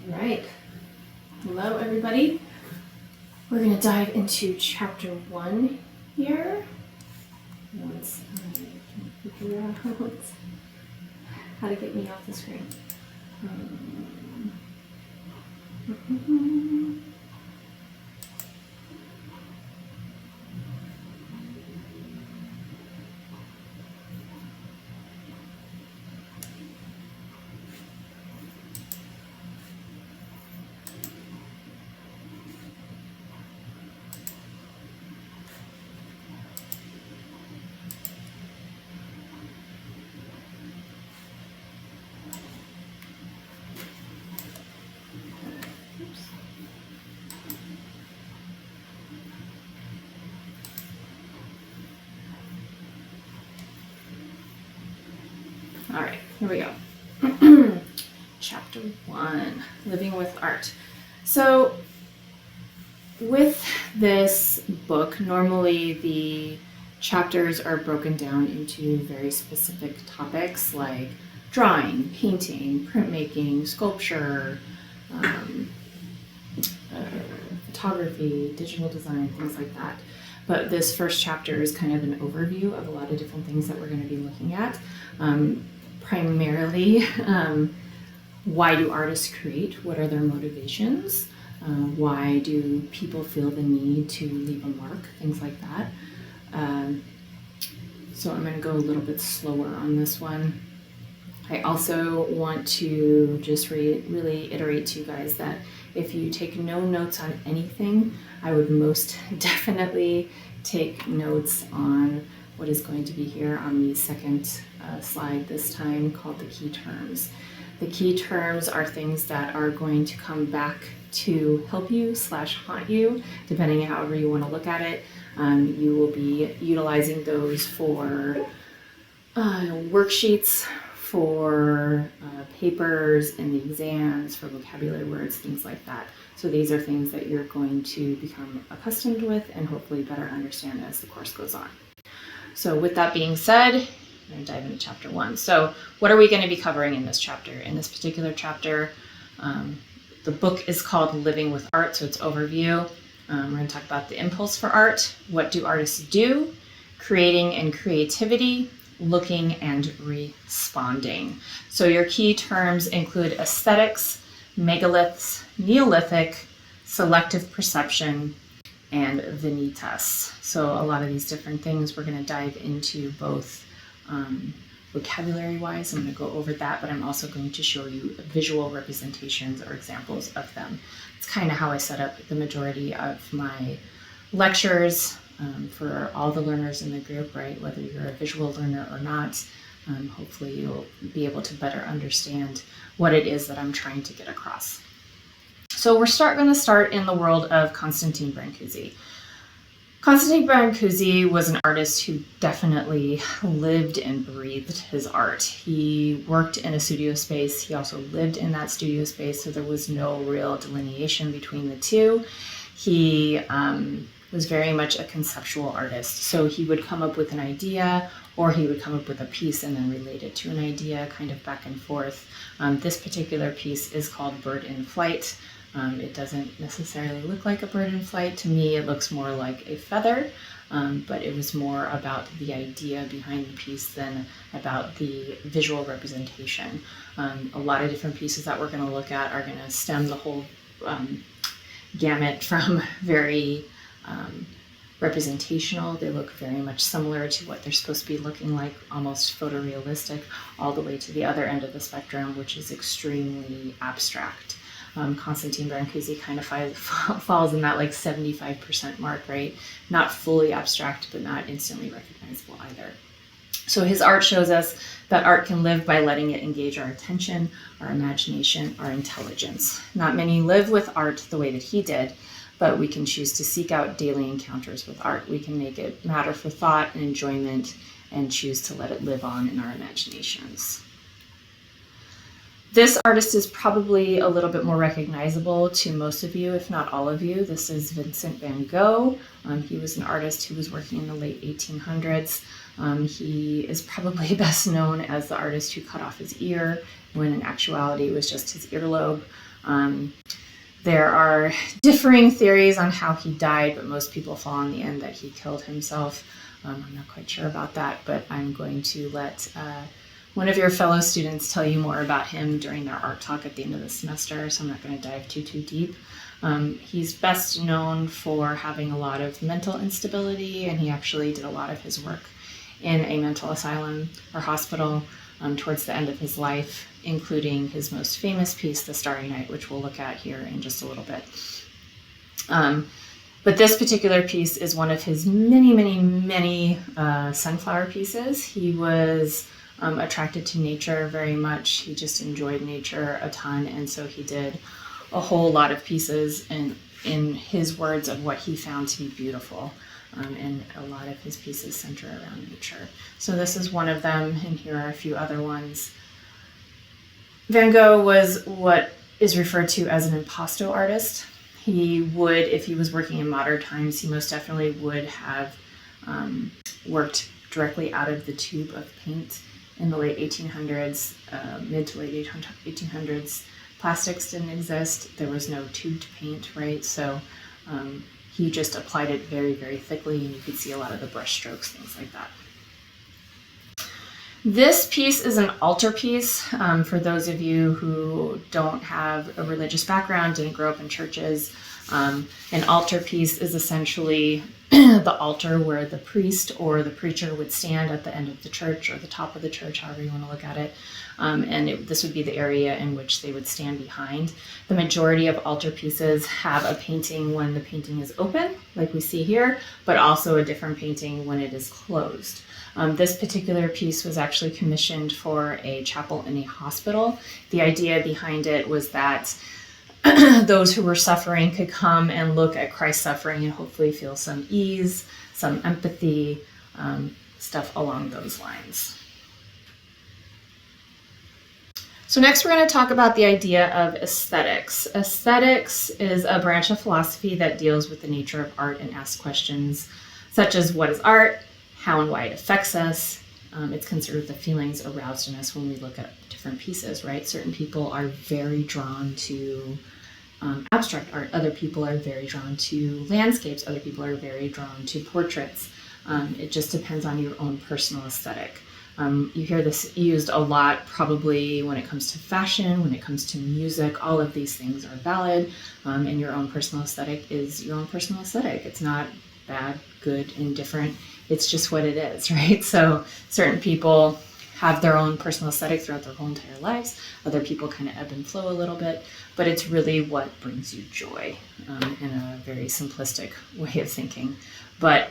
All right. Hello, everybody. We're going to dive into chapter 1 here. Once I can figure out how to get me off the screen. All right, here we go. Chapter 1, Living with Art. So with this book, normally the chapters are broken down into very specific topics like drawing, painting, printmaking, sculpture, photography, digital design, things like that. But this first chapter is kind of an overview of a lot of different things that we're going to be looking at. Primarily, why do artists create? What are their motivations? Why do people feel the need to leave a mark? Things like that. So I'm going to go a little bit slower on this one. I also want to just really iterate to you guys that if you take no notes on anything, I would most definitely take notes on what is going to be here on the second slide this time, called the key terms. The key terms are things that are going to come back to help you / haunt you, depending on however you want to look at it. You will be utilizing those for worksheets, for papers and the exams, for vocabulary words, things like that. So these are things that you're going to become accustomed with and hopefully better understand as the course goes on. So with that being said, I'm going to dive into chapter 1. So what are we going to be covering in this chapter? In this particular chapter, the book is called Living with Art, so it's overview. We're going to talk about the impulse for art. What do artists do? Creating and creativity, looking and responding. So your key terms include aesthetics, megaliths, Neolithic, selective perception, and vanitas. So a lot of these different things we're going to dive into, both vocabulary wise. I'm going to go over that, but I'm also going to show you visual representations or examples of them. It's kind of how I set up the majority of my lectures for all the learners in the group, right? Whether you're a visual learner or not, hopefully you'll be able to better understand what it is that I'm trying to get across. So we're going to start in the world of Constantine Brancusi. Constantine Brancusi was an artist who definitely lived and breathed his art. He worked in a studio space. He also lived in that studio space, so there was no real delineation between the two. He was very much a conceptual artist. So he would come up with an idea, or he would come up with a piece and then relate it to an idea, kind of back and forth. This particular piece is called Bird in Flight. It doesn't necessarily look like a bird in flight. To me, it looks more like a feather, but it was more about the idea behind the piece than about the visual representation. A lot of different pieces that we're going to look at are going to stem the whole gamut from very representational. They look very much similar to what they're supposed to be looking like, almost photorealistic, all the way to the other end of the spectrum, which is extremely abstract. Constantine Brancusi kind of falls in that like 75% mark, right? Not fully abstract, but not instantly recognizable either. So his art shows us that art can live by letting it engage our attention, our imagination, our intelligence. Not many live with art the way that he did, but we can choose to seek out daily encounters with art. We can make it matter for thought and enjoyment and choose to let it live on in our imaginations. This artist is probably a little bit more recognizable to most of you, if not all of you. This is Vincent van Gogh. He was an artist who was working in the late 1800s. He is probably best known as the artist who cut off his ear, when in actuality it was just his earlobe. There are differing theories on how he died, but most people fall on the end that he killed himself. I'm not quite sure about that, but I'm going to let one of your fellow students tell you more about him during their art talk at the end of the semester, so I'm not going to dive too deep. He's best known for having a lot of mental instability, and he actually did a lot of his work in a mental asylum or hospital towards the end of his life, including his most famous piece, The Starry Night, which we'll look at here in just a little bit. But this particular piece is one of his many sunflower pieces. He was attracted to nature very much. He just enjoyed nature a ton, and so he did a whole lot of pieces in his words of what he found to be beautiful. And a lot of his pieces center around nature. So this is one of them, and here are a few other ones. Van Gogh was what is referred to as an impasto artist. He would, if he was working in modern times, he most definitely would have worked directly out of the tube of paint. In the late 1800s, mid to late 1800s, plastics didn't exist. There was no tubed paint, right? So he just applied it very thickly, and you could see a lot of the brush strokes, things like that. This piece is an altar piece. For those of you who don't have a religious background, didn't grow up in churches, an altar piece is essentially the altar where the priest or the preacher would stand at the end of the church or the top of the church, however you want to look at it. This would be the area in which they would stand behind. The majority of altar pieces have a painting when the painting is open, like we see here, but also a different painting when it is closed. This particular piece was actually commissioned for a chapel in a hospital. The idea behind it was that those who were suffering could come and look at Christ's suffering and hopefully feel some ease, some empathy, stuff along those lines. So next we're going to talk about the idea of aesthetics. Aesthetics is a branch of philosophy that deals with the nature of art and asks questions such as what is art, how and why it affects us. It's considered the feelings aroused in us when we look at different pieces, right? Certain people are very drawn to abstract art. Other people are very drawn to landscapes. Other people are very drawn to portraits. It just depends on your own personal aesthetic. You hear this used a lot probably when it comes to fashion, when it comes to music. All of these things are valid, and your own personal aesthetic is your own personal aesthetic. It's not bad, good, indifferent. It's just what it is, right? So certain people have their own personal aesthetic throughout their whole entire lives. Other people kind of ebb and flow a little bit, but it's really what brings you joy in a very simplistic way of thinking. But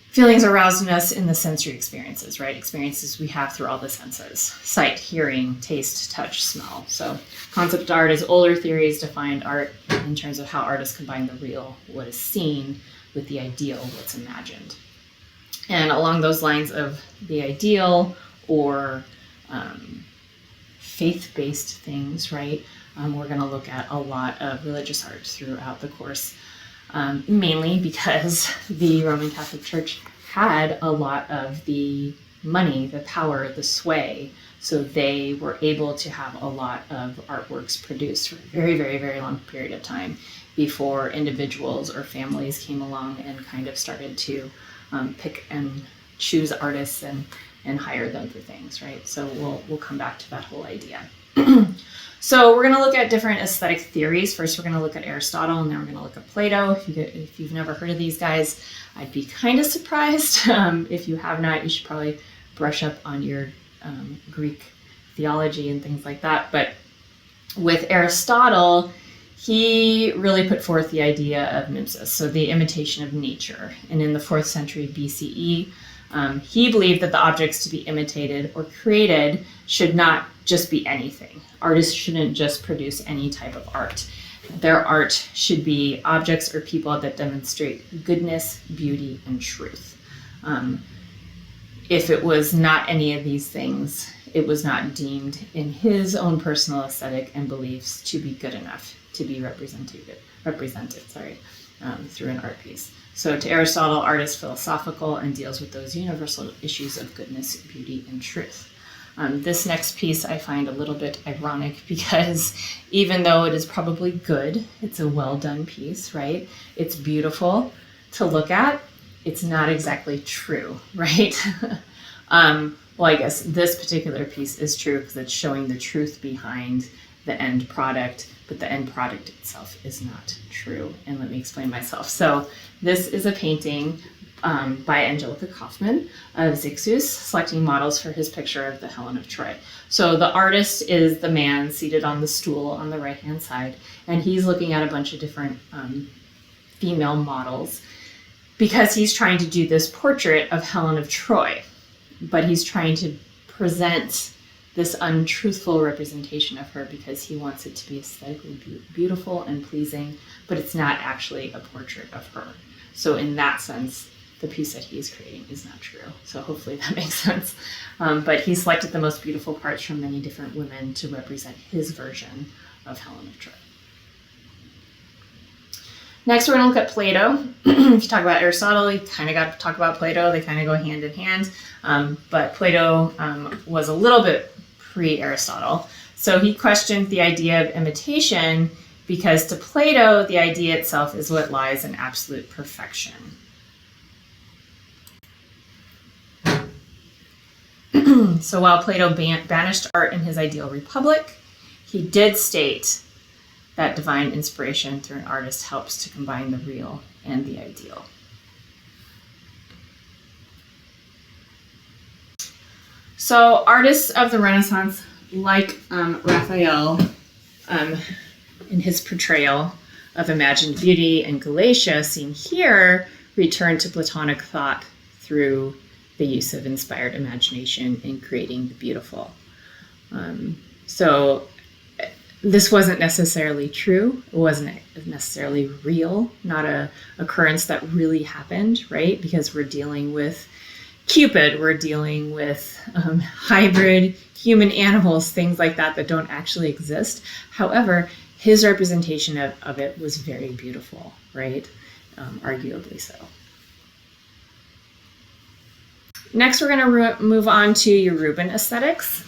feelings aroused in us in the sensory experiences, right? Experiences we have through all the senses: sight, hearing, taste, touch, smell. So concept art is older theories defined art in terms of how artists combine the real, what is seen, with the ideal, what's imagined. And along those lines of the ideal or faith-based things, right? We're going to look at a lot of religious art throughout the course, mainly because the Roman Catholic Church had a lot of the money, the power, the sway, so they were able to have a lot of artworks produced for a very long period of time before individuals or families came along and kind of started to pick and choose artists and hire them for things, right? So we'll come back to that whole idea. So we're going to look at different aesthetic theories. First, we're going to look at Aristotle, and then we're going to look at Plato. If you've never heard of these guys, I'd be kind of surprised. If you have not, you should probably brush up on your Greek theology and things like that. But with Aristotle, he really put forth the idea of mimesis, so the imitation of nature. And in the 4th century BCE, he believed that the objects to be imitated or created should not just be anything. Artists shouldn't just produce any type of art. Their art should be objects or people that demonstrate goodness, beauty, and truth. If it was not any of these things, it was not deemed in his own personal aesthetic and beliefs to be good enough to be represented through an art piece. So to Aristotle, art is philosophical and deals with those universal issues of goodness, beauty, and truth. This next piece I find a little bit ironic because even though it is probably good, it's a well done piece, right? It's beautiful to look at. It's not exactly true, right? Well, I guess this particular piece is true because it's showing the truth behind the end product, but the end product itself is not true. And let me explain myself. So this is a painting by Angelica Kaufman of Zixus, selecting models for his picture of the Helen of Troy. So the artist is the man seated on the stool on the right-hand side, and he's looking at a bunch of different female models because he's trying to do this portrait of Helen of Troy, but he's trying to present this untruthful representation of her because he wants it to be aesthetically beautiful and pleasing, but it's not actually a portrait of her. So in that sense, the piece that he's creating is not true. So hopefully that makes sense. But he selected the most beautiful parts from many different women to represent his version of Helen of Troy. Next, we're going to look at Plato. If you talk about Aristotle, you kind of got to talk about Plato. They kind of go hand in hand. But Plato was a little bit pre-Aristotle. So he questioned the idea of imitation because to Plato, the idea itself is what lies in absolute perfection. So while Plato banished art in his ideal republic, he did state that divine inspiration through an artist helps to combine the real and the ideal. So artists of the Renaissance, like Raphael, in his portrayal of imagined beauty in Galatia, seen here, returned to Platonic thought through the use of inspired imagination in creating the beautiful. So this wasn't necessarily true. It wasn't necessarily real, not an occurrence that really happened, right? Because we're dealing with Cupid, we're dealing with hybrid human animals, things like that that don't actually exist. However, his representation of it was very beautiful, right? Arguably so. Next, we're going to move on to Yoruban aesthetics.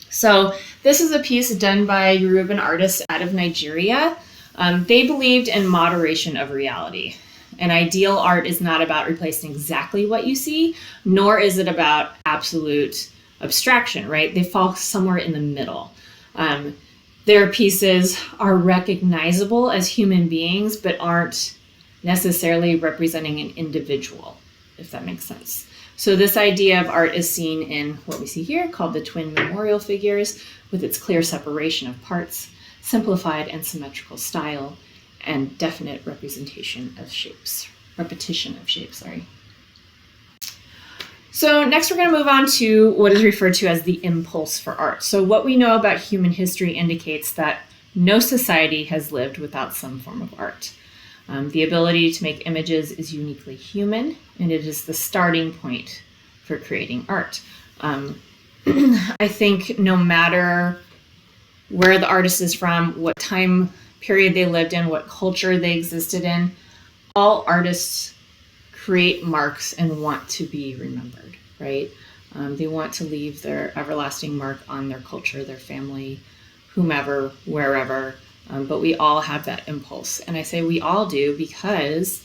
So this is a piece done by Yoruban artists out of Nigeria. They believed in moderation of reality. And ideal art is not about replacing exactly what you see, nor is it about absolute abstraction, right? They fall somewhere in the middle. Their pieces are recognizable as human beings, but aren't necessarily representing an individual, if that makes sense. So this idea of art is seen in what we see here called the twin memorial figures, with its clear separation of parts, simplified and symmetrical style, and definite repetition of shapes. So next we're going to move on to what is referred to as the impulse for art. So what we know about human history indicates that no society has lived without some form of art. The ability to make images is uniquely human, and it is the starting point for creating art. I think no matter where the artist is from, what time period they lived in, what culture they existed in, all artists create marks and want to be remembered, right? They want to leave their everlasting mark on their culture, their family, whomever, wherever. But we all have that impulse. And I say we all do because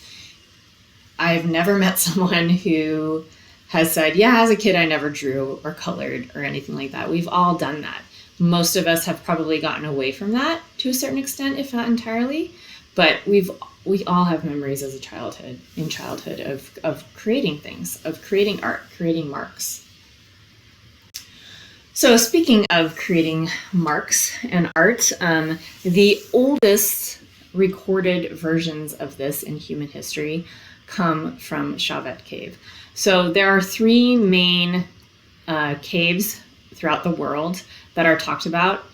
I've never met someone who has said, yeah, as a kid, I never drew or colored or anything like that. We've all done that. Most of us have probably gotten away from that to a certain extent, if not entirely. But we all have memories as a childhood of creating things, of creating art, creating marks. So speaking of creating marks and art, the oldest recorded versions of this in human history come from Chauvet Cave. So there are three main caves throughout the world that are talked about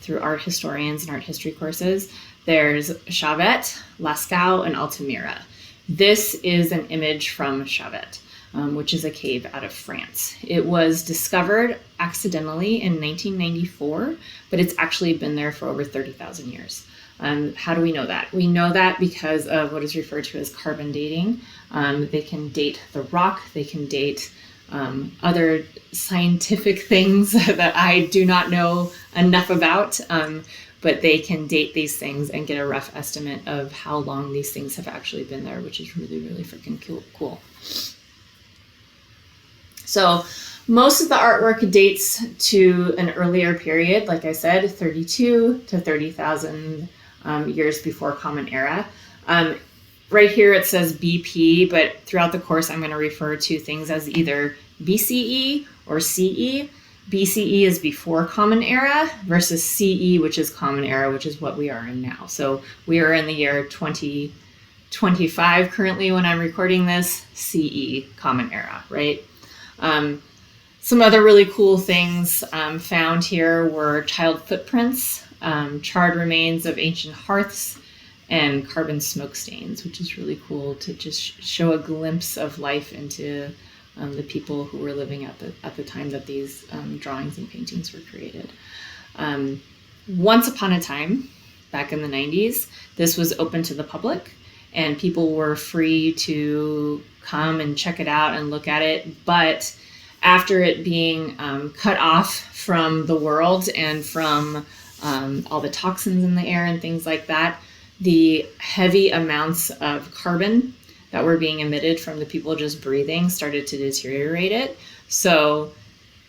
through art historians and art history courses. There's Chauvet, Lascaux, and Altamira. This is an image from Chauvet. which is a cave out of France. It was discovered accidentally in 1994, but it's actually been there for over 30,000 years. How do we know that? We know that because of what is referred to as carbon dating. They can date the rock, they can date other scientific things that I do not know enough about, but they can date these things and get a rough estimate of how long these things have actually been there, which is really, really freaking cool. So most of the artwork dates to an earlier period, like I said, 32 to 30,000 years before Common Era. Right here it says BP, but throughout the course I'm going to refer to things as either BCE or CE. BCE is before Common Era versus CE, which is Common Era, which is what we are in now. So we are in the year 2025 currently when I'm recording this, CE, Common Era, right? Some other really cool things found here were child footprints, charred remains of ancient hearths, and carbon smoke stains, which is really cool to just show a glimpse of life into the people who were living at the time that these drawings and paintings were created. Once upon a time, back in the 90s, this was open to the public, and people were free to come and check it out and look at it. But after it being cut off from the world and from all the toxins in the air and things like that, the heavy amounts of carbon that were being emitted from the people just breathing started to deteriorate it. So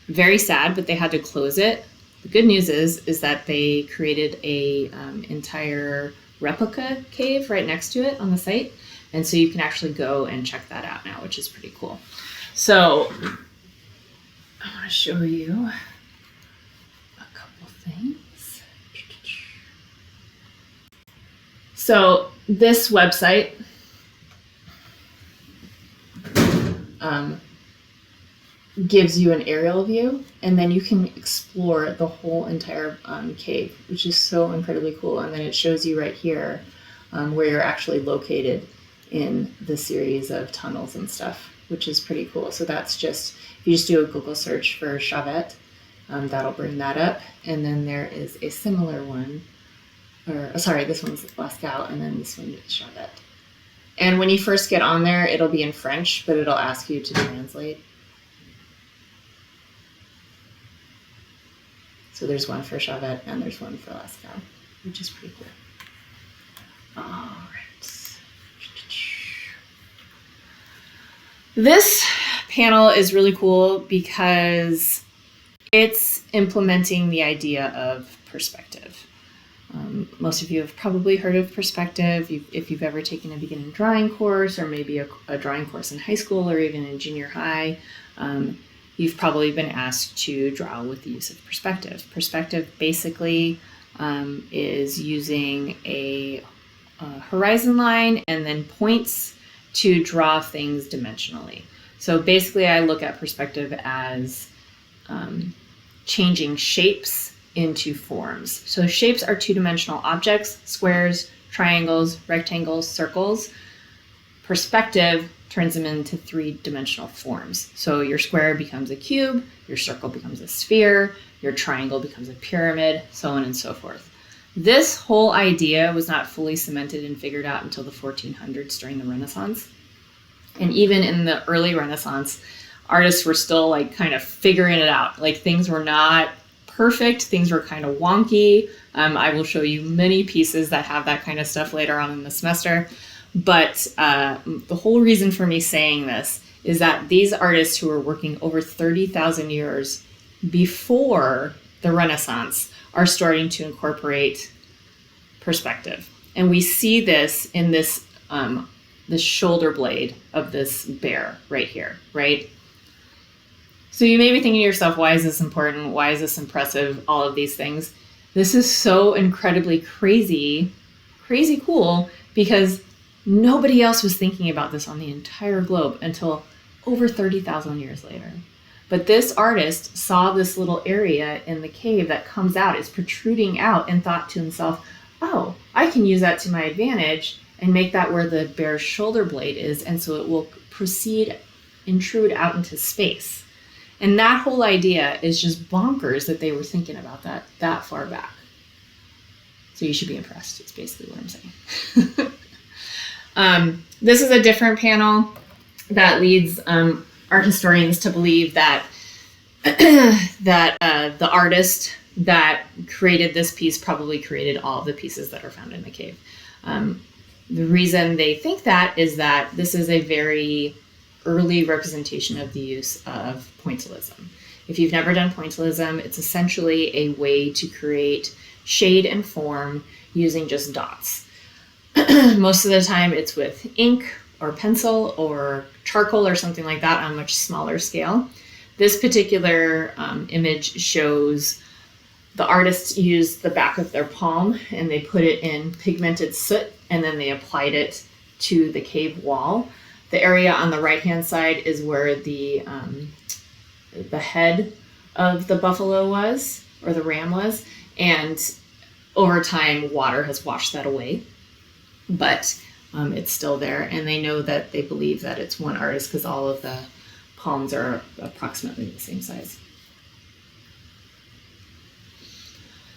very sad, but they had to close it. The good news is that they created a entire replica cave right next to it on the site. And so you can actually go and check that out now, which is pretty cool. So I want to show you a couple things. So this website gives you an aerial view, and then you can explore the whole entire cave, which is so incredibly cool. And then it shows you right here where you're actually located in the series of tunnels and stuff, which is pretty cool. So that's just, if you just do a Google search for Chauvet, that'll bring that up. And then there is a similar one, sorry, this one's Lascaux, and then this one is Chauvet. And when you first get on there, it'll be in French, but it'll ask you to translate. So there's one for Chauvet and there's one for Lascaux, which is pretty cool. All right. This panel is really cool because it's implementing the idea of perspective. Most of you have probably heard of perspective. If you've ever taken a beginning drawing course, or maybe a drawing course in high school or even in junior high, you've probably been asked to draw with the use of perspective. Perspective basically is using a horizon line and then points to draw things dimensionally. So basically I look at perspective as changing shapes into forms. So shapes are two-dimensional objects: squares, triangles, rectangles, circles. Perspective turns them into three-dimensional forms. So your square becomes a cube, your circle becomes a sphere, your triangle becomes a pyramid, so on and so forth. This whole idea was not fully cemented and figured out until the 1400s during the Renaissance. And even in the early Renaissance, artists were still like kind of figuring it out. Like things were not perfect, things were kind of wonky. I will show you many pieces that have that kind of stuff later on in the semester. But the whole reason for me saying this is that these artists who are working over 30,000 years before the Renaissance are starting to incorporate perspective. And we see this in this the shoulder blade of this bear right here, right? So you may be thinking to yourself, why is this important? Why is this impressive? All of these things. This is so incredibly crazy cool, because nobody else was thinking about this on the entire globe until over 30,000 years later. But this artist saw this little area in the cave that comes out, is protruding out, and thought to himself, oh, I can use that to my advantage and make that where the bear's shoulder blade is, and so it will proceed intrude out into space. And that whole idea is just bonkers that they were thinking about that far back. So you should be impressed. It's basically what I'm saying. This is a different panel that leads art historians to believe that the artist that created this piece probably created all of the pieces that are found in the cave. The reason they think that is that this is a very early representation of the use of pointillism. If you've never done pointillism, it's essentially a way to create shade and form using just dots. Most of the time it's with ink or pencil or charcoal or something like that on a much smaller scale. This particular image shows the artists used the back of their palm and they put it in pigmented soot and then they applied it to the cave wall. The area on the right-hand side is where the head of the buffalo was, or the ram was, and over time water has washed that away, but it's still there, and they believe that it's one artist because all of the palms are approximately the same size.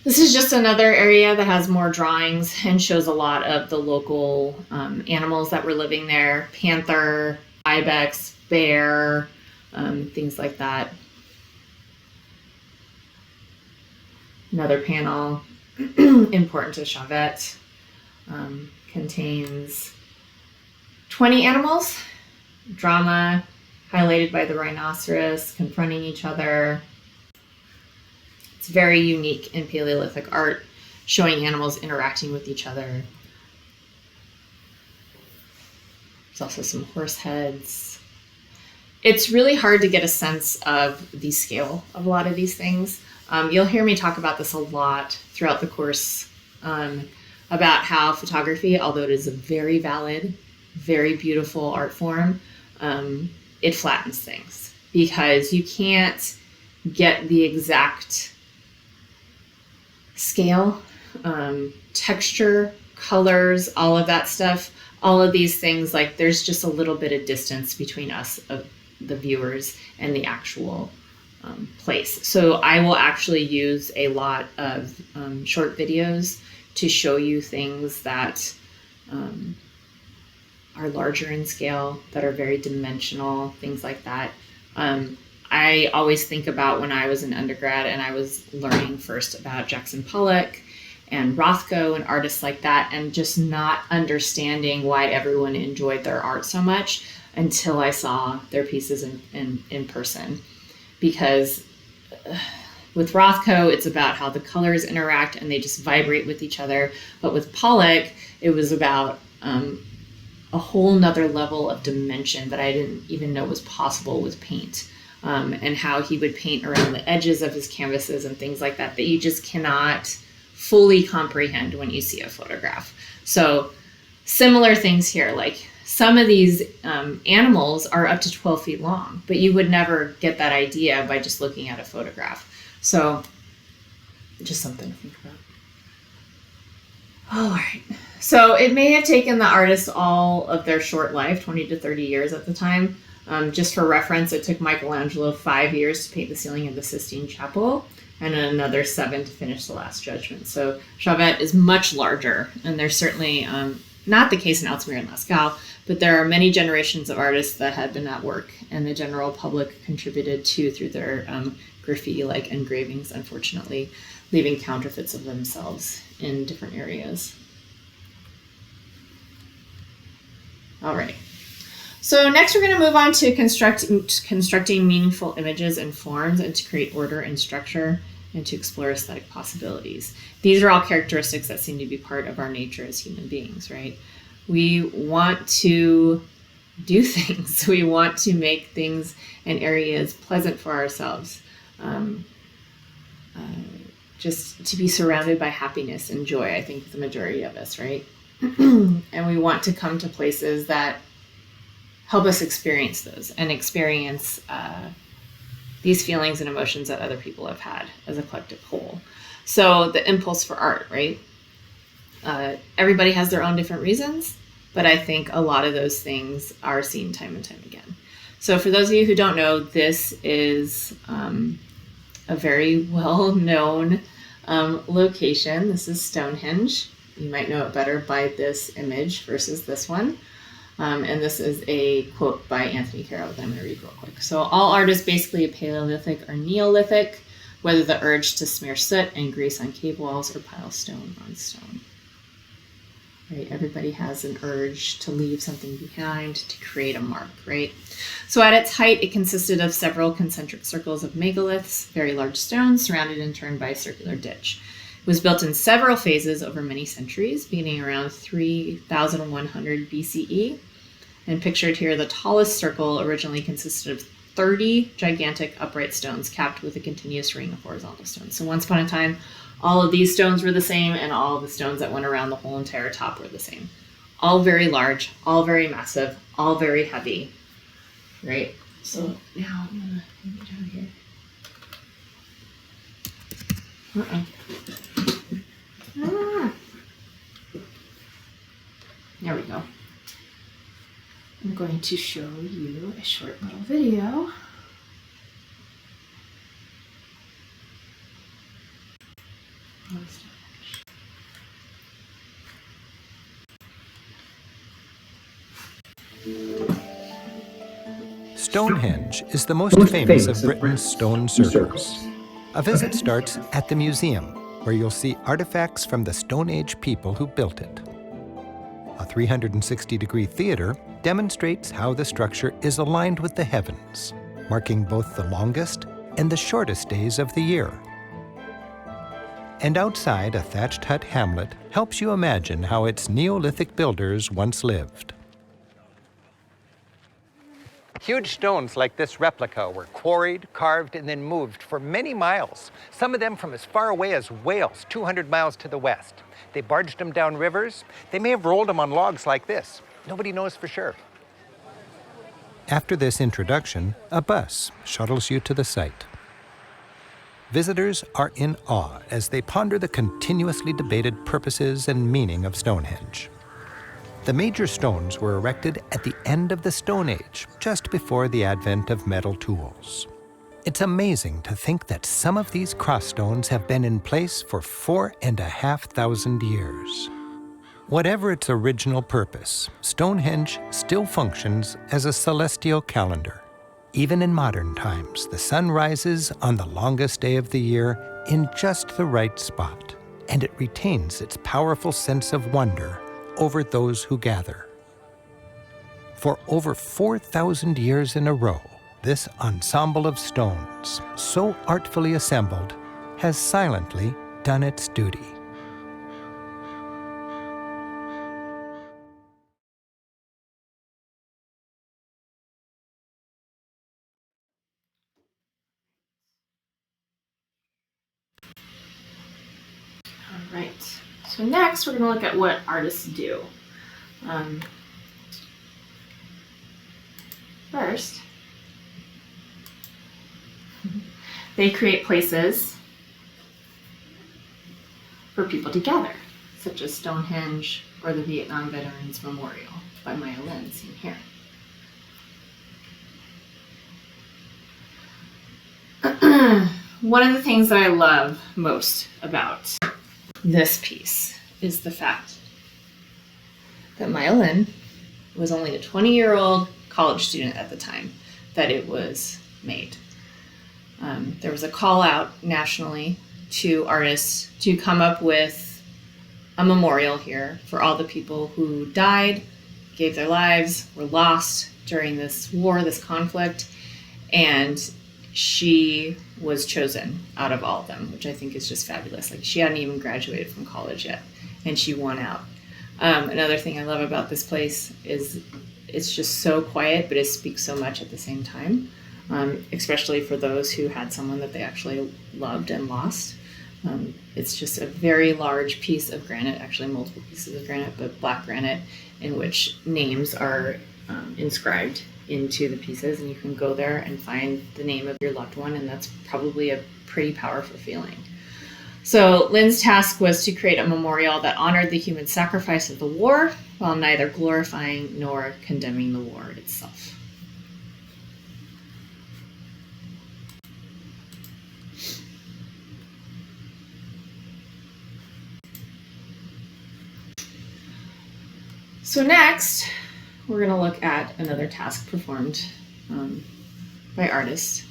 This is just another area that has more drawings and shows a lot of the local animals that were living there. Panther, ibex, bear, things like that. Another panel, important to Chauvet, contains 20 animals. Drama highlighted by the rhinoceros confronting each other. It's very unique in Paleolithic art, showing animals interacting with each other. There's also some horse heads. It's really hard to get a sense of the scale of a lot of these things. You'll hear me talk about this a lot throughout the course, about how photography, although it is a very valid, very beautiful art form, it flattens things because you can't get the exact scale, texture, colors, all of that stuff, all of these things, like there's just a little bit of distance between us, the viewers, and the actual place. So I will actually use a lot of short videos to show you things that are larger in scale, that are very dimensional, things like that. I always think about when I was an undergrad and I was learning first about Jackson Pollock and Rothko and artists like that, and just not understanding why everyone enjoyed their art so much until I saw their pieces in person. Because with Rothko, it's about how the colors interact and they just vibrate with each other. But with Pollock, it was about a whole nother level of dimension that I didn't even know was possible with paint. And how he would paint around the edges of his canvases and things like that you just cannot fully comprehend when you see a photograph. So similar things here, like some of these animals are up to 12 feet long, but you would never get that idea by just looking at a photograph. So just something to think about. All right. So it may have taken the artists all of their short life, 20 to 30 years at the time. Just for reference, it took Michelangelo 5 years to paint the ceiling of the Sistine Chapel and another 7 to finish the Last Judgment. So Chauvet is much larger, and there's certainly not the case in Altamira and Lascaux, but there are many generations of artists that had been at work, and the general public contributed too through their graffiti-like engravings, unfortunately, leaving counterfeits of themselves in different areas. All right. So next we're going to move on to constructing meaningful images and forms, and to create order and structure, and to explore aesthetic possibilities. These are all characteristics that seem to be part of our nature as human beings, right? We want to do things. We want to make things and areas pleasant for ourselves. Just to be surrounded by happiness and joy, I think the majority of us, right? And we want to come to places that help us experience those and experience these feelings and emotions that other people have had as a collective whole. So the impulse for art, right? Everybody has their own different reasons, but I think a lot of those things are seen time and time again. So for those of you who don't know, this is a very well-known location. This is Stonehenge. You might know it better by this image versus this one. And this is a quote by Anthony Carroll that I'm going to read real quick. So all art is basically a Paleolithic or Neolithic, whether the urge to smear soot and grease on cave walls or pile stone on stone. Right? Everybody has an urge to leave something behind, to create a mark, right? So at its height, it consisted of several concentric circles of megaliths, very large stones surrounded and turned by a circular ditch. It was built in several phases over many centuries, beginning around 3100 BCE. And pictured here, the tallest circle originally consisted of 30 gigantic upright stones capped with a continuous ring of horizontal stones. So once upon a time, all of these stones were the same, and all of the stones that went around the whole entire top were the same. All very large, all very massive, all very heavy, right? So now I'm gonna move it down here. There we go. I'm going to show you a short little video. Stonehenge is the most famous of Britain's stone circles. A visit starts at the museum, where you'll see artifacts from the Stone Age people who built it. A 360-degree theater demonstrates how the structure is aligned with the heavens, marking both the longest and the shortest days of the year. And outside, a thatched hut hamlet helps you imagine how its Neolithic builders once lived. Huge stones like this replica were quarried, carved, and then moved for many miles, some of them from as far away as Wales, 200 miles to the west. They barged them down rivers. They may have rolled them on logs like this. Nobody knows for sure. After this introduction, a bus shuttles you to the site. Visitors are in awe as they ponder the continuously debated purposes and meaning of Stonehenge. The major stones were erected at the end of the Stone Age, just before the advent of metal tools. It's amazing to think that some of these cross stones have been in place for 4,500 years. Whatever its original purpose, Stonehenge still functions as a celestial calendar. Even in modern times, the sun rises on the longest day of the year in just the right spot, and it retains its powerful sense of wonder over those who gather. For over 4,000 years in a row, this ensemble of stones, so artfully assembled, has silently done its duty. All right. So next, we're going to look at what artists do. First, they create places for people to gather, such as Stonehenge or the Vietnam Veterans Memorial by Maya Lin, seen here. One of the things that I love most about this piece is the fact that Maya Lin was only a 20-year-old college student at the time that it was made. There was a call out nationally to artists to come up with a memorial here for all the people who died, gave their lives, were lost during this war, this conflict, and she was chosen out of all of them, which I think is just fabulous. Like, she hadn't even graduated from college yet, and she won out. Another thing I love about this place is it's just so quiet, but it speaks so much at the same time, especially for those who had someone that they actually loved and lost. It's just a very large piece of granite, actually multiple pieces of granite, but black granite, in which names are inscribed into the pieces, and you can go there and find the name of your loved one, and that's probably a pretty powerful feeling. So Lin's task was to create a memorial that honored the human sacrifice of the war while neither glorifying nor condemning the war itself. So next, we're going to look at another task performed by artists,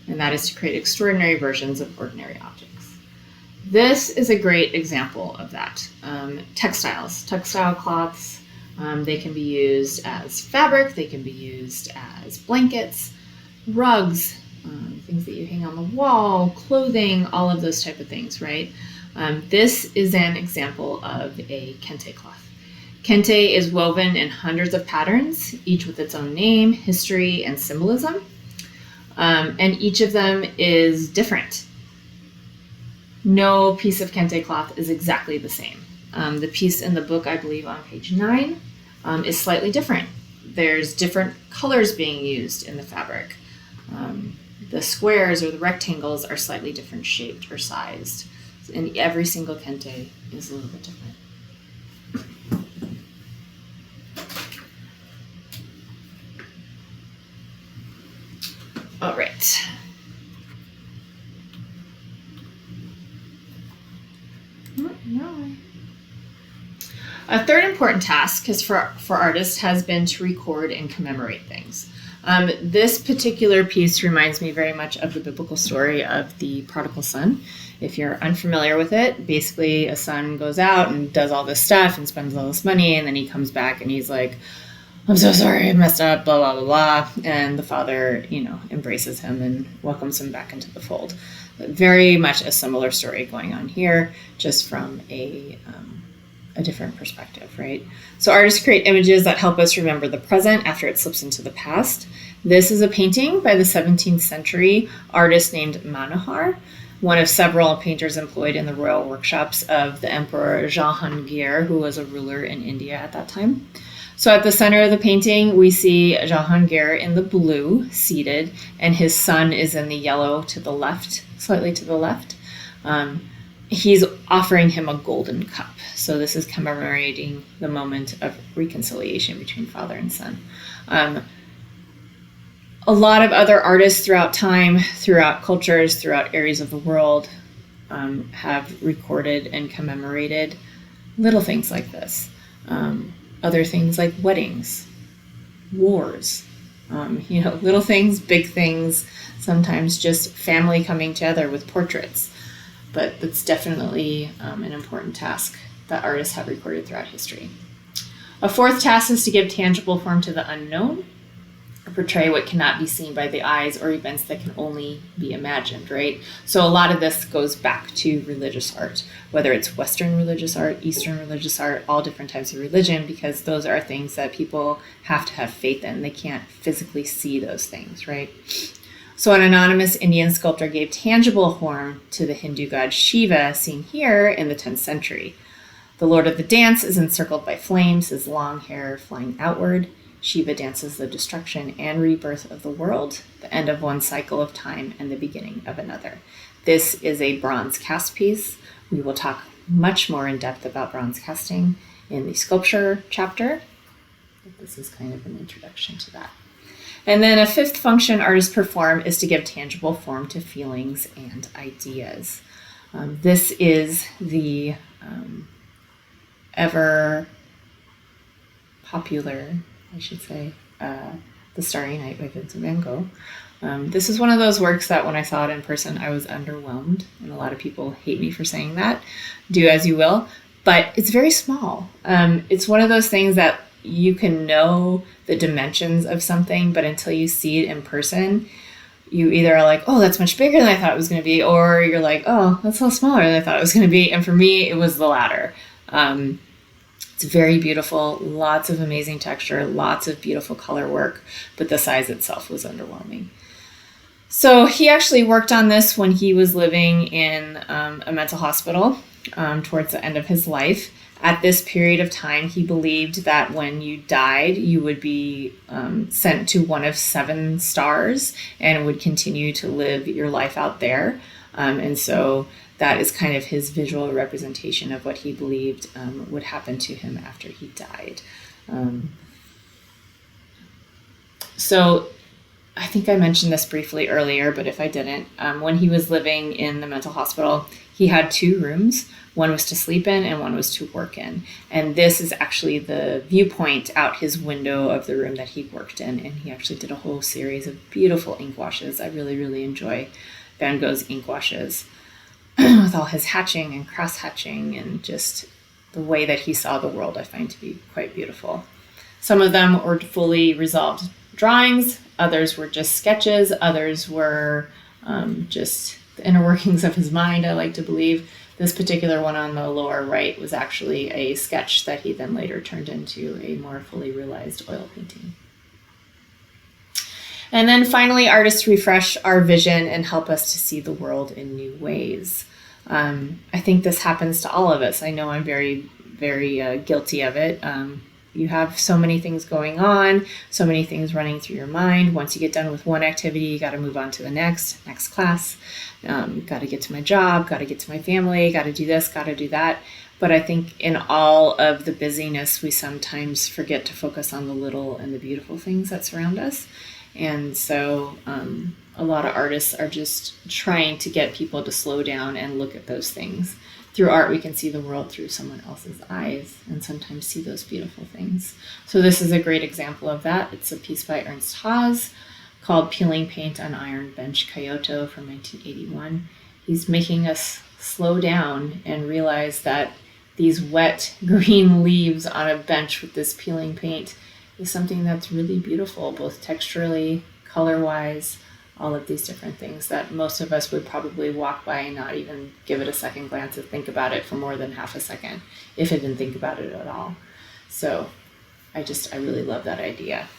and that is to create extraordinary versions of ordinary objects. This is a great example of that. Textile cloths, they can be used as fabric, they can be used as blankets, rugs, things that you hang on the wall, clothing, all of those type of things, right? This is an example of a kente cloth. Kente is woven in hundreds of patterns, each with its own name, history, and symbolism. And each of them is different. No piece of kente cloth is exactly the same. The piece in the book, I believe on page 9, is slightly different. There's different colors being used in the fabric. The squares or the rectangles are slightly different shaped or sized. And every single kente is a little bit different. All right. No. A third important task for artists has been to record and commemorate things. This particular piece reminds me very much of the biblical story of the prodigal son. If you're unfamiliar with it, basically a son goes out and does all this stuff and spends all this money, and then he comes back and he's like, I'm so sorry, I messed up, blah, blah, blah, blah. And the father, embraces him and welcomes him back into the fold. Very much a similar story going on here, just from a different perspective, right? So artists create images that help us remember the present after it slips into the past. This is a painting by the 17th century artist named Manohar, one of several painters employed in the royal workshops of the Emperor Jahangir, who was a ruler in India at that time. So at the center of the painting, we see Jahangir in the blue, seated, and his son is in the yellow to the left, slightly to the left. He's offering him a golden cup. So this is commemorating the moment of reconciliation between father and son. A lot of other artists throughout time, throughout cultures, throughout areas of the world have recorded and commemorated little things like this. Other things like weddings, wars, little things, big things, sometimes just family coming together with portraits. But it's definitely an important task that artists have recorded throughout history. A fourth task is to give tangible form to the unknown, or portray what cannot be seen by the eyes or events that can only be imagined, right? So a lot of this goes back to religious art, whether it's Western religious art, Eastern religious art, all different types of religion, because those are things that people have to have faith in. They can't physically see those things, right? So an anonymous Indian sculptor gave tangible form to the Hindu god Shiva, seen here in the 10th century. The lord of the dance is encircled by flames, his long hair flying outward. Shiva dances the destruction and rebirth of the world, the end of one cycle of time and the beginning of another. This is a bronze cast piece. We will talk much more in depth about bronze casting in the sculpture chapter, but this is kind of an introduction to that. And then a fifth function artists perform is to give tangible form to feelings and ideas. This is the ever popular, I should say, The Starry Night by Vincent van Gogh. This is one of those works that when I saw it in person, I was underwhelmed. And a lot of people hate me for saying that. Do as you will. But it's very small. It's one of those things that you can know the dimensions of something, but until you see it in person, you either are like, oh, that's much bigger than I thought it was going to be, or you're like, oh, that's a little smaller than I thought it was going to be. And for me, it was the latter. It's very beautiful, lots of amazing texture, lots of beautiful color work, but the size itself was underwhelming. So he actually worked on this when he was living in a mental hospital towards the end of his life. At this period of time, he believed that when you died, you would be sent to one of 7 stars and would continue to live your life out there. And so that is kind of his visual representation of what he believed would happen to him after he died. So I think I mentioned this briefly earlier, but if I didn't, when he was living in the mental hospital, He had 2 rooms. One was to sleep in and one was to work in. And this is actually the viewpoint out his window of the room that he worked in. And he actually did a whole series of beautiful ink washes. I really, really enjoy Van Gogh's ink washes with all his hatching and cross hatching and just the way that he saw the world, I find to be quite beautiful. Some of them were fully resolved drawings. Others were just sketches. Others were just the inner workings of his mind, I like to believe. This particular one on the lower right was actually a sketch that he then later turned into a more fully realized oil painting. And then finally, artists refresh our vision and help us to see the world in new ways. I think this happens to all of us. I know I'm very, very guilty of it. You have so many things going on, so many things running through your mind. Once you get done with one activity, you got to move on to the next class. Got to get to my job, got to get to my family, got to do this, got to do that. But I think in all of the busyness, we sometimes forget to focus on the little and the beautiful things that surround us. And so a lot of artists are just trying to get people to slow down and look at those things. Through art, we can see the world through someone else's eyes and sometimes see those beautiful things. So this is a great example of that. It's a piece by Ernst Haas called Peeling Paint on Iron Bench Kyoto from 1981. He's making us slow down and realize that these wet green leaves on a bench with this peeling paint is something that's really beautiful, both texturally, color-wise, all of these different things that most of us would probably walk by and not even give it a second glance and think about it for more than half a second, if I didn't think about it at all. So I really love that idea.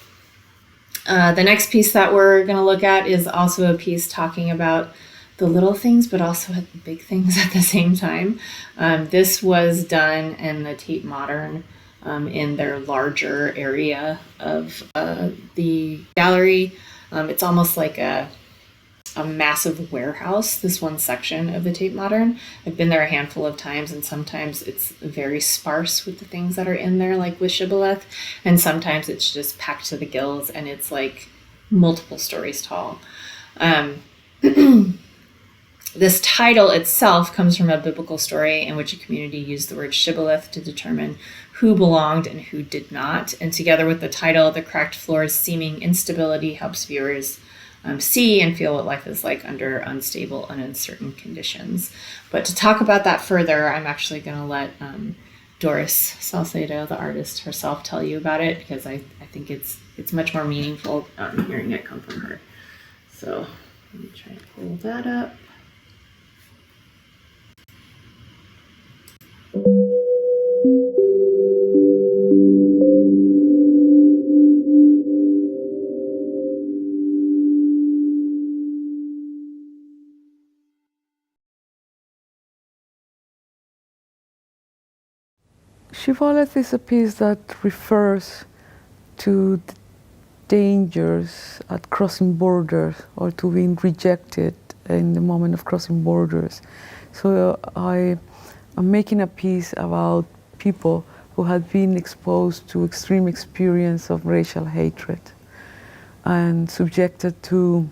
The next piece that we're going to look at is also a piece talking about the little things, but also the big things at the same time. This was done in the Tate Modern in their larger area of the gallery. It's almost like a massive warehouse, this one section of the Tate Modern. I've been there a handful of times, and sometimes it's very sparse with the things that are in there, like with shibboleth, and sometimes it's just packed to the gills, and it's like multiple stories tall. This title itself comes from a biblical story in which a community used the word shibboleth to determine who belonged and who did not. And together with the title, the cracked floor's seeming instability helps viewers see and feel what life is like under unstable and uncertain conditions. But to talk about that further, I'm actually going to let Doris Salcedo, the artist herself, tell you about it, because I think it's much more meaningful hearing it come from her. So let me try to pull that up. Shibboleth is a piece that refers to dangers at crossing borders or to being rejected in the moment of crossing borders. So I am making a piece about people who had been exposed to extreme experience of racial hatred and subjected to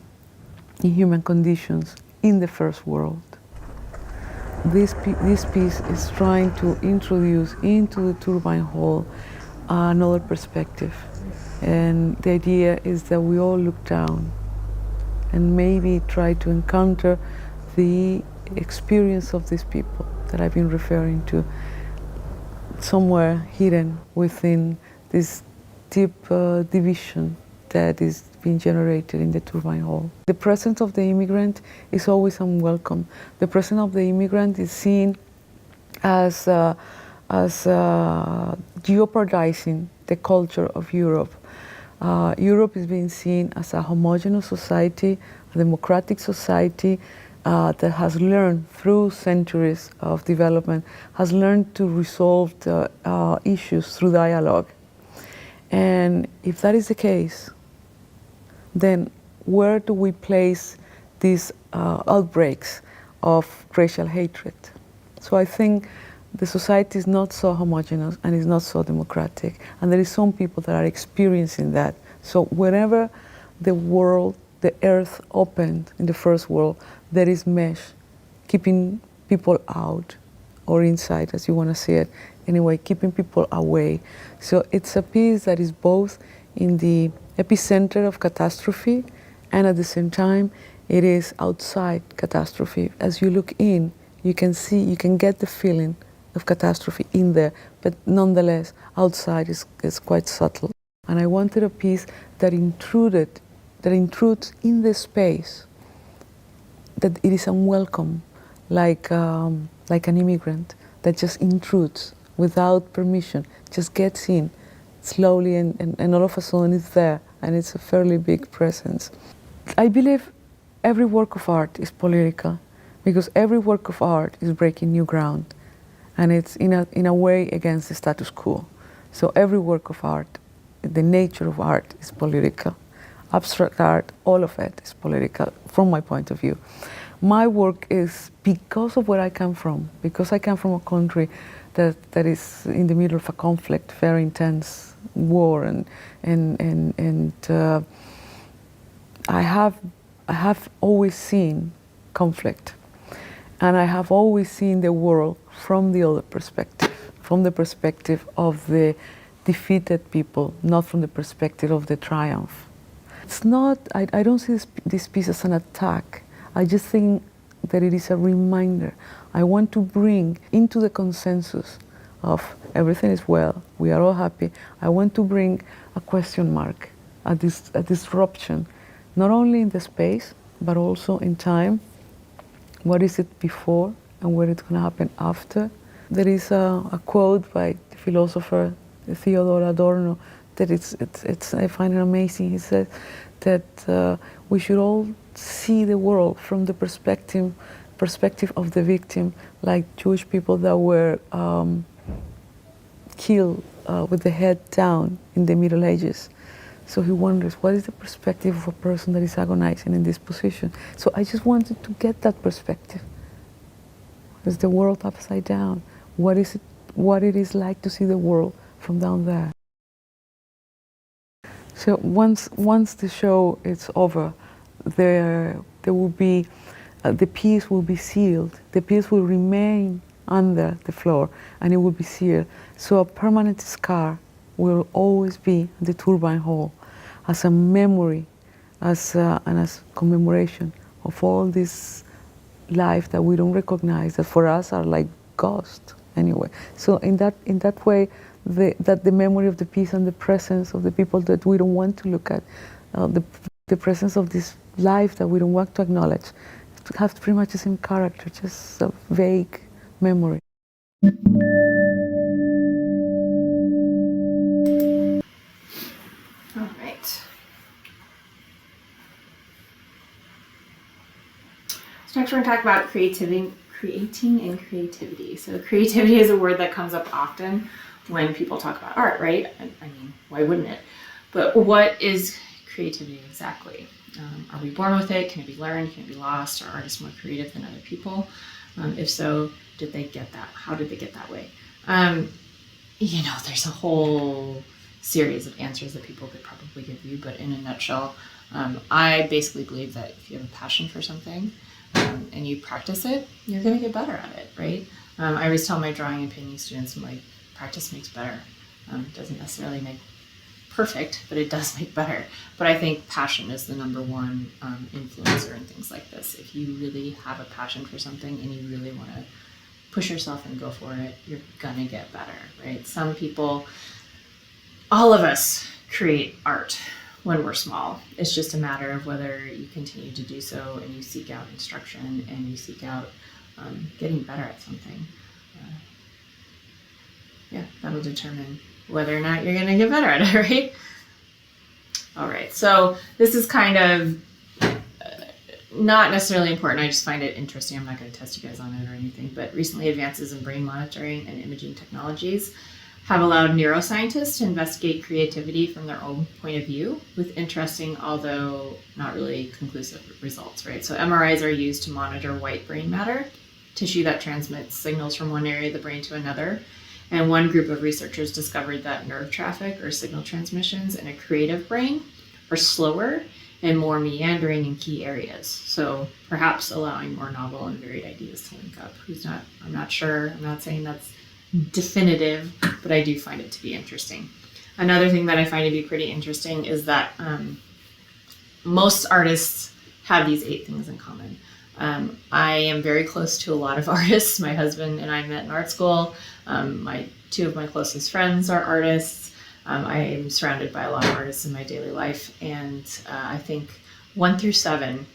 inhuman conditions in the first world. This piece is trying to introduce into the turbine hall another perspective. And the idea is that we all look down and maybe try to encounter the experience of these people that I've been referring to, somewhere hidden within this deep division that is being generated in the turbine hall. The presence of the immigrant is always unwelcome. The presence of the immigrant is seen as jeopardizing the culture of Europe. Europe is being seen as a homogeneous society, a democratic society that has learned through centuries of development, has learned to resolve the issues through dialogue. And if that is the case, then where do we place these outbreaks of racial hatred? So I think the society is not so homogeneous and is not so democratic, and there is some people that are experiencing that. So whenever the world, the earth opened in the first world, there is mesh keeping people out or inside, as you want to see it. Anyway, keeping people away. So it's a piece that is both in the epicenter of catastrophe, and at the same time, it is outside catastrophe. As you look in, you can see, you can get the feeling of catastrophe in there, but nonetheless, outside is quite subtle. And I wanted a piece that intrudes in the space, that it is unwelcome, like an immigrant that just intrudes without permission, just gets in slowly, and all of a sudden it's there, and it's a fairly big presence. I believe every work of art is political, because every work of art is breaking new ground, and it's in a way against the status quo. So every work of art, the nature of art is political. Abstract art, all of it is political from my point of view. My work is, because of where I come from, because I come from a country that is in the middle of a conflict, very intense war, and I have always seen conflict, and I have always seen the world from the other perspective, from the perspective of the defeated people, not from the perspective of the triumph. It's not, I don't see this piece as an attack. I just think that it is a reminder. I want to bring into the consensus of everything is well, we are all happy. I want to bring a question mark, a disruption, not only in the space, but also in time. What is it before and what is going to happen after? There is a quote by the philosopher Theodor Adorno that I find it amazing. He said that we should all see the world from the perspective of the victim, like Jewish people that were killed with the head down in the Middle Ages. So he wonders, what is the perspective of a person that is agonizing in this position? So I just wanted to get that perspective. Is the world upside down? What it is like to see the world from down there? So once the show is over, there will be, the piece will be sealed. The piece will remain under the floor, and it will be sealed. So a permanent scar will always be in the turbine hall as a memory, and as commemoration of all this life that we don't recognize, that for us are like ghosts anyway. So in that way, the memory of the piece and the presence of the people that we don't want to look at, the presence of this life that we don't want to acknowledge, to have pretty much the same character, just a vague memory. All right. So next we're going to talk about creating and creativity. So creativity is a word that comes up often when people talk about art, right? I mean, why wouldn't it? But what is creativity exactly? Are we born with it? Can it be learned? Can it be lost? Are artists more creative than other people? If so, did they get that? How did they get that way? There's a whole series of answers that people could probably give you, but in a nutshell, I basically believe that if you have a passion for something and you practice it, you're going to get better at it, right? I always tell my drawing and painting students, I'm like, practice makes better. It doesn't necessarily make perfect, but it does make better. But I think passion is the number one influencer in things like this. If you really have a passion for something and you really want to push yourself and go for it, you're gonna get better, right? Some people, all of us create art when we're small. It's just a matter of whether you continue to do so and you seek out instruction and you seek out getting better at something. That'll determine whether or not you're going to get better at it, right? All right, so this is kind of not necessarily important. I just find it interesting. I'm not going to test you guys on it or anything, but recently advances in brain monitoring and imaging technologies have allowed neuroscientists to investigate creativity from their own point of view with interesting, although not really conclusive results, right? So MRIs are used to monitor white brain matter, tissue that transmits signals from one area of the brain to another. And one group of researchers discovered that nerve traffic or signal transmissions in a creative brain are slower and more meandering in key areas. So perhaps allowing more novel and varied ideas to link up. I'm not sure. I'm not saying that's definitive, but I do find it to be interesting. Another thing that I find to be pretty interesting is that most artists have these 8 things in common. I am very close to a lot of artists. My husband and I met in art school. 2 of my closest friends are artists. I am surrounded by a lot of artists in my daily life, and I think 1 through 7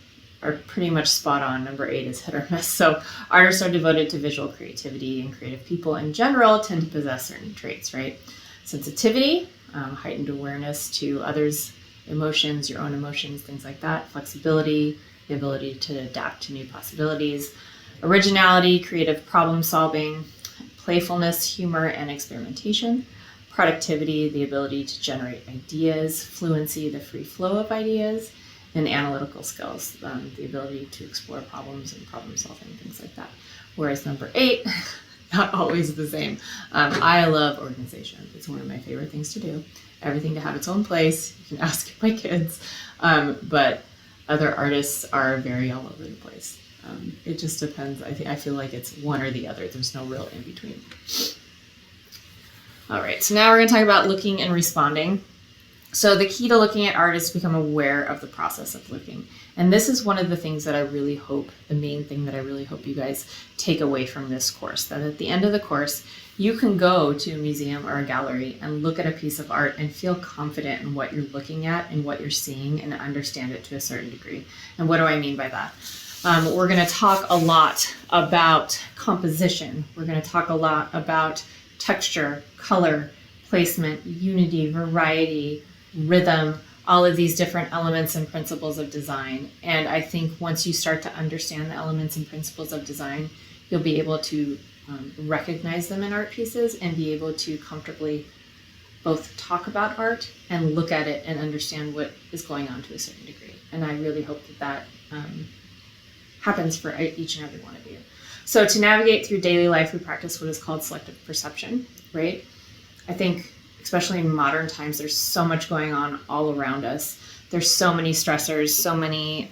are pretty much spot on. Number 8 is hit or miss. So artists are devoted to visual creativity, and creative people in general tend to possess certain traits, right? Sensitivity, heightened awareness to others' emotions, your own emotions, things like that. Flexibility, the ability to adapt to new possibilities. Originality, creative problem solving. Playfulness, humor, and experimentation. Productivity, the ability to generate ideas. Fluency, the free flow of ideas. And analytical skills, the ability to explore problems and problem solving, things like that. Whereas number 8, not always the same. I love organization. It's one of my favorite things to do. Everything to have its own place. You can ask my kids. But other artists are very all over the place. It just depends. I feel like it's one or the other. There's no real in between. All right, so now we're going to talk about looking and responding. So the key to looking at art is to become aware of the process of looking. And this is one of the things that the main thing that I really hope you guys take away from this course, that at the end of the course, you can go to a museum or a gallery and look at a piece of art and feel confident in what you're looking at and what you're seeing and understand it to a certain degree. And what do I mean by that? We're going to talk a lot about composition. We're going to talk a lot about texture, color, placement, unity, variety, rhythm, all of these different elements and principles of design. And I think once you start to understand the elements and principles of design, you'll be able to recognize them in art pieces and be able to comfortably both talk about art and look at it and understand what is going on to a certain degree. And I really hope that happens for each and every one of you. So to navigate through daily life, we practice what is called selective perception, right? I think especially in modern times, there's so much going on all around us. There's so many stressors, so many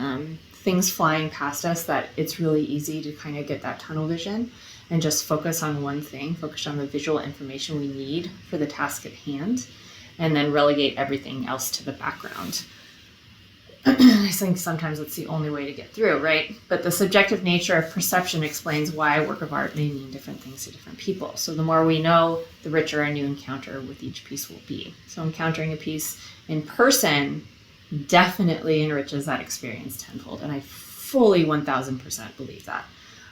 things flying past us that it's really easy to kind of get that tunnel vision and just focus on one thing, focus on the visual information we need for the task at hand, and then relegate everything else to the background. I think sometimes that's the only way to get through, right? But the subjective nature of perception explains why a work of art may mean different things to different people. So the more we know, the richer a new encounter with each piece will be. So encountering a piece in person definitely enriches that experience tenfold. And I fully 1000% believe that.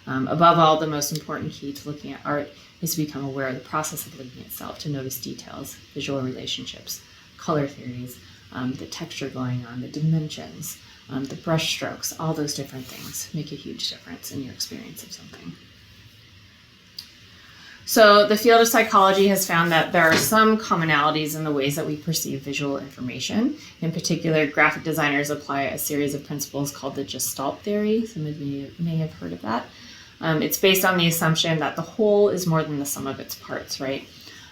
Above all, the most important key to looking at art is to become aware of the process of looking itself, to notice details, visual relationships, color theories, the texture going on, the dimensions, the brush strokes, all those different things make a huge difference in your experience of something. So the field of psychology has found that there are some commonalities in the ways that we perceive visual information. In particular, graphic designers apply a series of principles called the Gestalt theory. Some of you may have heard of that. It's based on the assumption that the whole is more than the sum of its parts, right?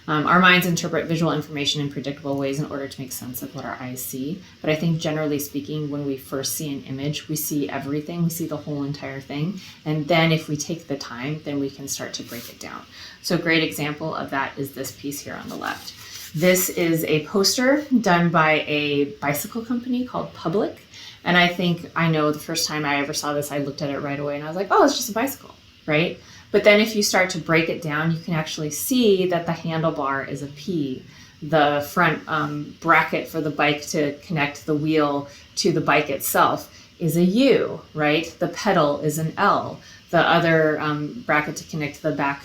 Our minds interpret visual information in predictable ways in order to make sense of what our eyes see. But I think generally speaking, when we first see an image, we see everything, we see the whole entire thing. And then if we take the time, then we can start to break it down. So a great example of that is this piece here on the left. This is a poster done by a bicycle company called Public. And I know the first time I ever saw this, I looked at it right away and I was like, oh, it's just a bicycle, right? But then if you start to break it down, you can actually see that the handlebar is a P. The front bracket for the bike to connect the wheel to the bike itself is a U, right? The pedal is an L. The other bracket to connect the back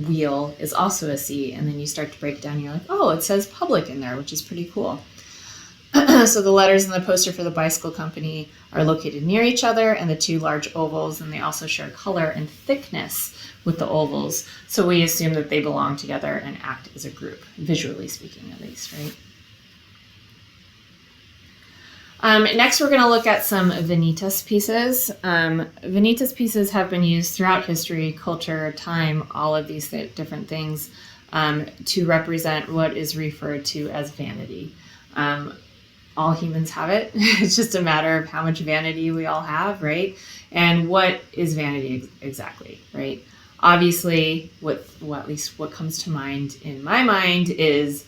wheel is also a C. And then you start to break it down and you're like, oh, it says Public in there, which is pretty cool. So the letters in the poster for the bicycle company are located near each other, and the two large ovals, and they also share color and thickness with the ovals. So we assume that they belong together and act as a group, visually speaking at least, right? Next, we're going to look at some vanitas pieces. Vanitas pieces have been used throughout history, culture, time, all of these different things to represent what is referred to as vanity. all humans have it. It's just a matter of how much vanity we all have, right? And what is vanity exactly, right? Obviously, at least what comes to mind in my mind is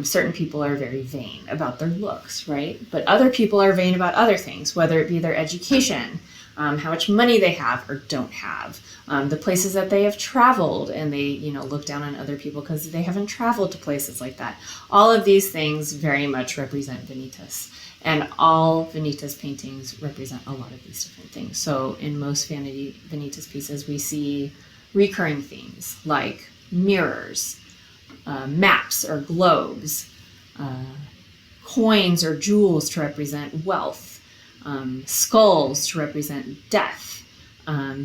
certain people are very vain about their looks, right? But other people are vain about other things, whether it be their education, how much money they have or don't have, the places that they have traveled, and they, look down on other people because they haven't traveled to places like that. All of these things very much represent vanitas, and all vanitas paintings represent a lot of these different things. So in most vanitas pieces, we see recurring themes like mirrors, maps or globes, coins or jewels to represent wealth, skulls to represent death,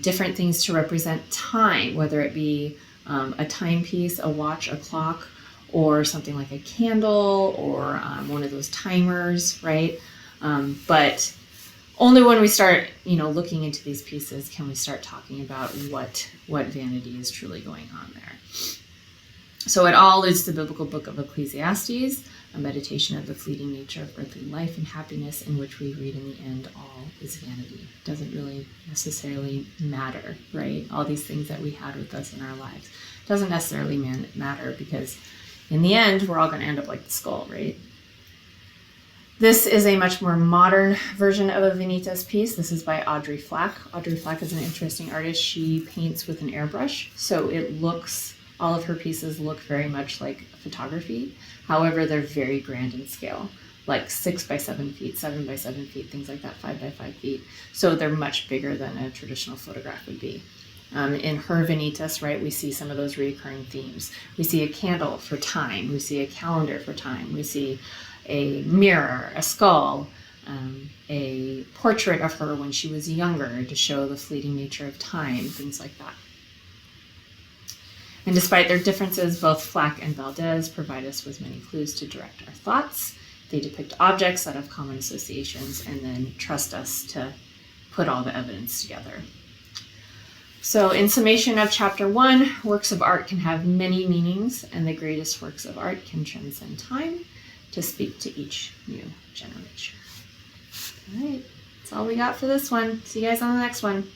different things to represent time, whether it be a timepiece, a watch, a clock, or something like a candle, or one of those timers, right? But only when we start, looking into these pieces can we start talking about what vanity is truly going on there. So it all is the biblical book of Ecclesiastes, a meditation of the fleeting nature of earthly life and happiness, in which we read in the end, all is vanity. Doesn't really necessarily matter, right? All these things that we had with us in our lives doesn't necessarily matter, because in the end, we're all going to end up like the skull, right? This is a much more modern version of a vanitas piece. This is by Audrey Flack. Audrey Flack is an interesting artist. She paints with an airbrush, so all of her pieces look very much like photography. However, they're very grand in scale, like 6 by 7 feet, 7 by 7 feet, things like that, 5 by 5 feet. So they're much bigger than a traditional photograph would be. In her vanitas, right, we see some of those recurring themes. We see a candle for time. We see a calendar for time. We see a mirror, a skull, a portrait of her when she was younger to show the fleeting nature of time, things like that. And despite their differences, both Flack and Valdez provide us with many clues to direct our thoughts. They depict objects that have common associations and then trust us to put all the evidence together. So in summation of chapter 1, works of art can have many meanings, and the greatest works of art can transcend time to speak to each new generation. All right, that's all we got for this one. See you guys on the next one.